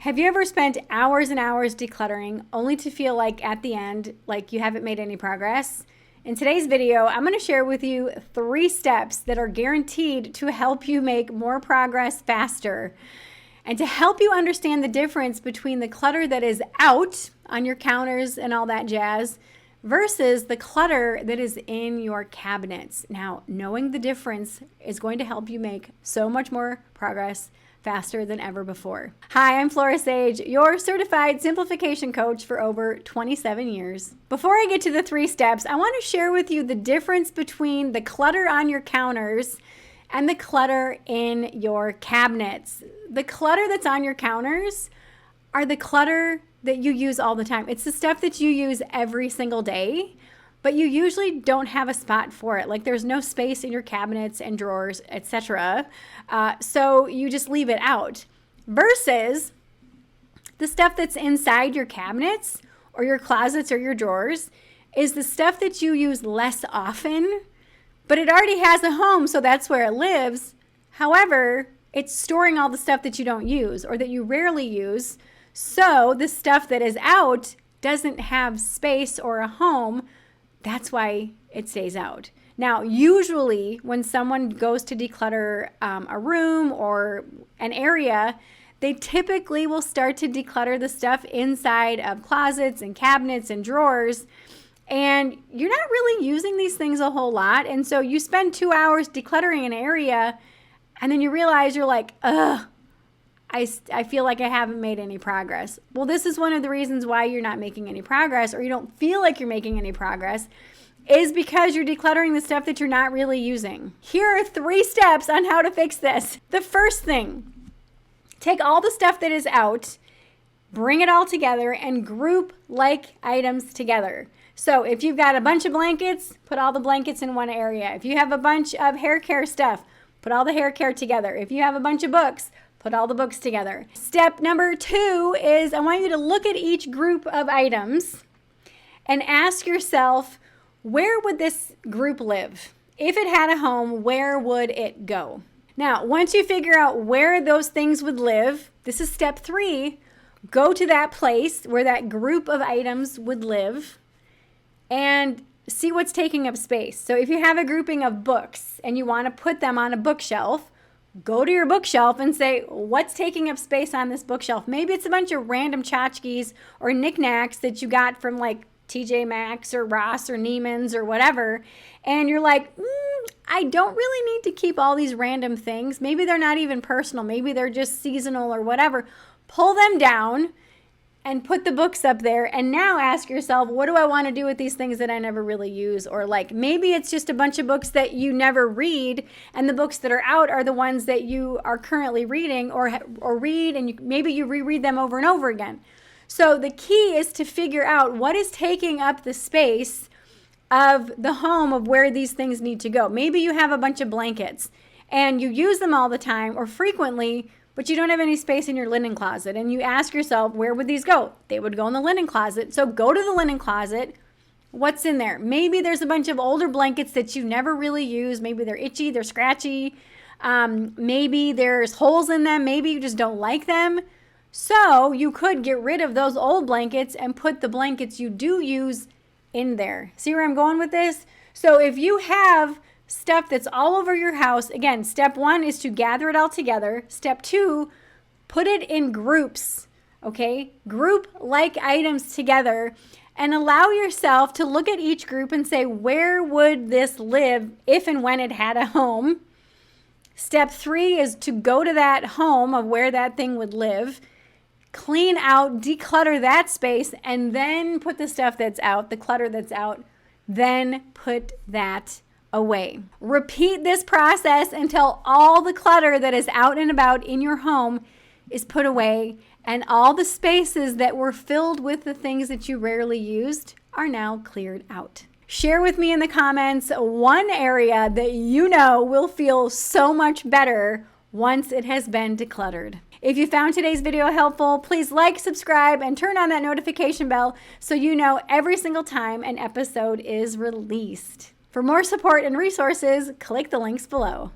Have you ever spent hours and hours decluttering only to feel like at the end, like you haven't made any progress? In today's video, I'm going to share with you 3 steps that are guaranteed to help you make more progress faster and to help you understand the difference between the clutter that is out on your counters and all that jazz versus the clutter that is in your cabinets. Now, knowing the difference is going to help you make so much more progress faster than ever before. Hi, I'm Flora Sage, your Certified Simplification Coach for over 27 years. Before I get to the 3 steps, I want to share with you the difference between the clutter on your counters and the clutter in your cabinets. The clutter that's on your counters are the clutter that you use all the time. It's the stuff that you use every single day, but you usually don't have a spot for it. Like there's no space in your cabinets and drawers, etc. So you just leave it out. Versus the stuff that's inside your cabinets or your closets or your drawers is the stuff that you use less often, but it already has a home, so that's where it lives. However, it's storing all the stuff that you don't use or that you rarely use. So the stuff that is out doesn't have space or a home. That's why it stays out. Now, usually when someone goes to declutter a room or an area, they typically will start to declutter the stuff inside of closets and cabinets and drawers. And you're not really using these things a whole lot. And so you spend 2 hours decluttering an area and then you realize you're like, ugh, I feel like I haven't made any progress. Well, this is one of the reasons why you're not making any progress or you don't feel like you're making any progress is because you're decluttering the stuff that you're not really using. Here are 3 steps on how to fix this. The first thing, take all the stuff that is out, bring it all together and group like items together. So if you've got a bunch of blankets, put all the blankets in one area. If you have a bunch of hair care stuff, put all the hair care together. If you have a bunch of books, put all the books together. Step number 2 is I want you to look at each group of items and ask yourself, where would this group live? If it had a home, where would it go? Now, once you figure out where those things would live, this is step 3, go to that place where that group of items would live and see what's taking up space. So if you have a grouping of books and you want to put them on a bookshelf, go to your bookshelf and say, what's taking up space on this bookshelf? Maybe it's a bunch of random tchotchkes or knickknacks that you got from like TJ Maxx or Ross or Neiman's or whatever. And you're like, I don't really need to keep all these random things. Maybe they're not even personal. Maybe they're just seasonal or whatever. Pull them down and put the books up there. And now ask yourself, what do I want to do with these things that I never really use? Or like, maybe it's just a bunch of books that you never read. And the books that are out are the ones that you are currently reading or read. And maybe you reread them over and over again. So the key is to figure out what is taking up the space of the home of where these things need to go. Maybe you have a bunch of blankets and you use them all the time or frequently, but you don't have any space in your linen closet. And you ask yourself, where would these go? They would go in the linen closet. So go to the linen closet. What's in there? Maybe there's a bunch of older blankets that you never really use. Maybe they're itchy, they're scratchy. Maybe there's holes in them. Maybe you just don't like them. So you could get rid of those old blankets and put the blankets you do use in there. See where I'm going with this? So if you have stuff that's all over your house, again, step 1 is to gather it all together. Step 2, put it in groups, okay? Group like items together and allow yourself to look at each group and say, where would this live if and when it had a home? Step 3 is to go to that home of where that thing would live. Clean out, declutter that space, and then put the stuff that's out, the clutter that's out, then put that away. Repeat this process until all the clutter that is out and about in your home is put away and all the spaces that were filled with the things that you rarely used are now cleared out. Share with me in the comments one area that you know will feel so much better once it has been decluttered. If you found today's video helpful, please like, subscribe, and turn on that notification bell so you know every single time an episode is released. For more support and resources, click the links below.